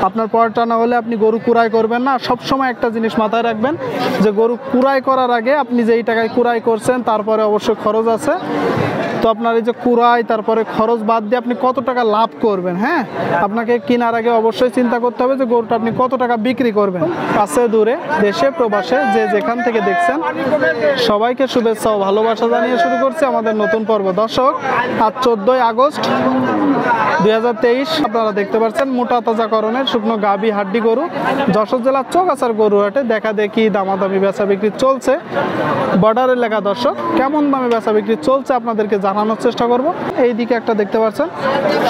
আপনার পরটা না হলে আপনি গরু কুড়াই করবেন না। সব সময় একটা জিনিস মাথায় রাখবেন যে গরু কুড়াই করার আগে আপনি যেই টাকায় কুড়াই করছেন তারপরে অবশ্যই খরচ আছে। তো আপনার এই যে কুড়াই তারপরে খরচ বাদ দিয়ে আপনি কত টাকা লাভ করবেন, হ্যাঁ আপনাকে কেনার আগে অবশ্যই চিন্তা করতে হবে যে গরুটা আপনি কত টাকা বিক্রি করবেন। কাছে দূরে দেশে প্রবাসে যে যেখান থেকে দেখছেন সবাইকে শুভেচ্ছা ও ভালোবাসা জানিয়ে শুরু করছি আমাদের নতুন পর্ব। দর্শক, আজ 14ই আগস্ট 2023। আপনারা দেখতে পাচ্ছেন মোটা তাজাকরণের শুকনো গাভী হাড্ডি গরু যশোর জেলার চৌগাছার গরু হাটে দেখা দেখি দামাদামি বেচা বিক্রি চলছে। বর্ডার এলাকা দর্শক, কেমন দামে বেচা বিক্রি চলছে আপনাদেরকে জানানোর চেষ্টা করব। এইদিকে একটা দেখতে পাচ্ছেন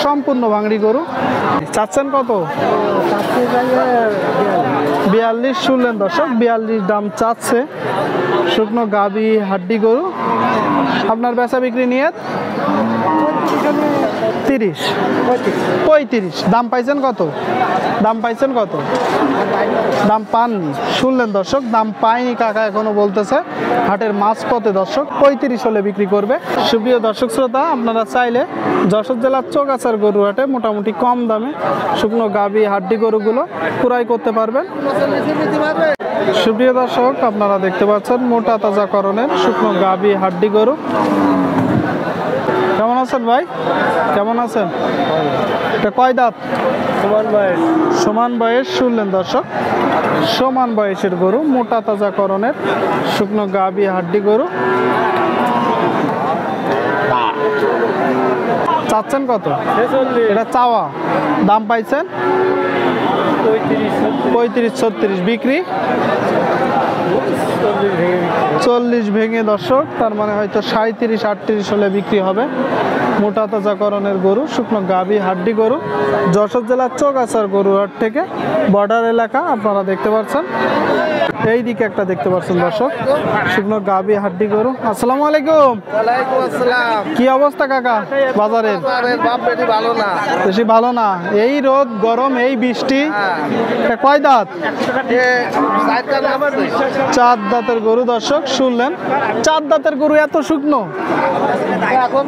সম্পূর্ণ ভাঙড়ি গরু, চাচ্ছেন কত? 42 শুনলেন দর্শক, 42 দাম চাচ্ছে শুকনো গাভী হাড্ডি গরু। আপনার বেচা বিক্রি নিয়ে 35 দাম পাইছেন কত? দাম পাইছেন কত? দাম পাননি। শুনলেন দর্শক, দাম পাইনি কাকা এখনো বলতেছে। হাটের মাঝপথে দর্শক 35 হলে বিক্রি করবে। সুপ্রিয় দর্শক শ্রোতা, আপনারা চাইলে যশোর জেলার চৌগাছার গরু হাটে মোটামুটি কম দামে শুকনো গাভী হাড্ডি গরুগুলো ক্রয় করতে পারবেন। সুপ্রিয় দর্শক, আপনারা দেখতে পাচ্ছেন মোটা তাজাকরণের শুকনো গাভী হাড্ডি গরু। কেমন আছেন ভাই? কেমন আছেন? এটা কয় দাঁত? সমান বয়স। শুনলেন দর্শক, সমান বয়সের গরু, মোটা তাজাকরণের শুকনো গাভী হাড্ডি গরু। চাচ্ছেন কত? এটা চাওয়া, দাম পাইছেন 35-36, বিক্রি 40 ভেঙে দর্শক, তার মানে হয়তো 37-38 হলে বিক্রি হবে। মোটা তাজাকরণের গরু শুকনো গাভী হাড্ডি গরু যশোর জেলার চৌগাছার গরু হাট থেকে বর্ডার এলাকা আপনারা দেখতে পাচ্ছেন। এই দিকে একটা দেখতে পাচ্ছেন দর্শক শুকনো গাভী হাড্ডি গরু। আসসালামু আলাইকুম। ওয়ালাইকুম আসসালাম। কি অবস্থা কাকা বাজারের? ভালো না, বেশি ভালো না। এই রোদ গরম, এই বৃষ্টি। কয় দাঁত? 4 দাঁতের গরু দর্শক, শুনলেন 4 দাঁতের গরু এত শুকনো, এখন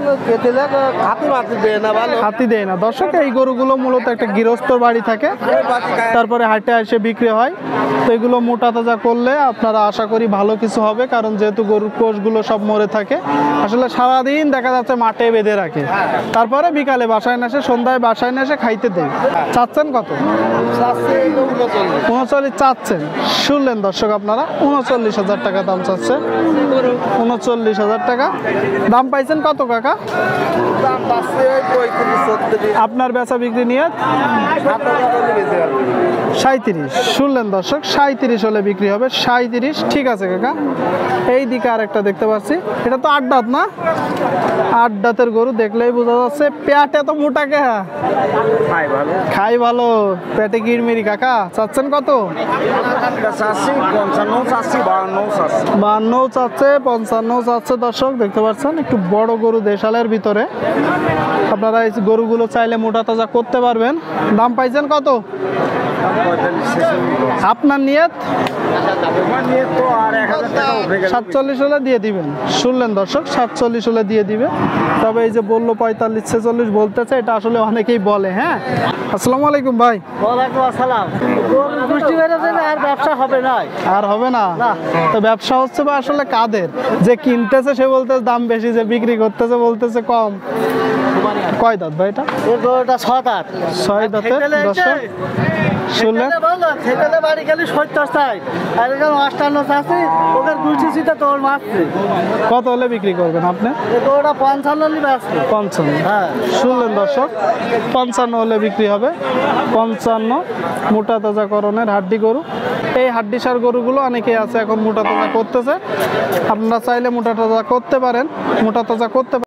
হাতি দেয় না দর্শক। এই গরুগুলো মূলত একটা গৃহস্থর বাড়ি থাকে, তারপরে হাটে এসে বিক্রি হয়। তো এগুলো মোটা তাজা করলে আপনারা আশা করি ভালো কিছু হবে, কারণ যেহেতু গরুর কোষগুলো সব মরে থাকে। আসলে সারাদিন দেখা যাচ্ছে মাঠে বেঁধে রাখে, তারপরে বিকালে বাসায় না এসে সন্ধ্যায় বাসায় না এসে খাইতে দেয়। চাচ্ছেন কত? 39 চাচ্ছেন। শুনলেন দর্শক, আপনারা 39,000 টাকা দাম চাচ্ছে। 39,000 টাকা দাম পাইছেন কত কাকা? আপনার বেচা বিক্রি নিয়ে 37। শুনলেন দর্শক, 37 হলে বিক্রি হবে। 37, ঠিক আছে কাকা। এই দিকে আরেকটা দেখতে পাচ্ছি, এটা তো 8 দাঁত না? 8 দাঁতের গরু, দেখলেই বোঝা যাচ্ছে। পেট এত মোটা কে? খাই ভালো, পেটে কিরমিরি। কাকা চাচ্ছেন কত? 52 চাচ্ছে, 55 চাচ্ছে দর্শক দেখতে পাচ্ছেন। একটু বড় গরু দেশালের ভিতরে। আপনারা এই গরুগুলো চাইলে মোটা তাজা করতে পারবেন। দাম পাইছেন কত? আপনার নিয়ত 47 হলে দিয়ে দিবেন। শুনলেন দর্শক, 47 হলে দিয়ে দিবে। তবে এই যে বললো 45-46 বলতেছে, এটা আসলে অনেকেই বলে। হ্যাঁ, আসসালামু আলাইকুম ভাই। ওয়ালাইকুম আসসালাম। আর ব্যবসা হবে না, আর হবে না। তো ব্যবসা হচ্ছে বা আসলে কাদের? যে কিনতেছে সে বলতেছে দাম বেশি, যে বিক্রি করতেছে বলতেছে কম। কয় দাঁত ভাই এটা? 6 দাঁত। 6 দাঁতের দর্শক, শুনলেন বাড়ি গেলে 70 চাই, আর এখানে 58 চাচ্ছি। ওকে গুছি চিটা তোর মারছে। কত হলে বিক্রি করবেন আপনি? ওটা 55 নিবে আসছে। 55। হ্যাঁ, শুনলেন দর্শক, 55 হলে বিক্রি হবে। 55 মোটা তাজাকরণের হাড্ডি গরু। এই হাড্ডি সার গরুগুলো অনেকেই আছে এখন মোটা তাজা করতেছে। আপনারা চাইলে মোটা তাজা করতে পারেন, মোটা তাজা করতে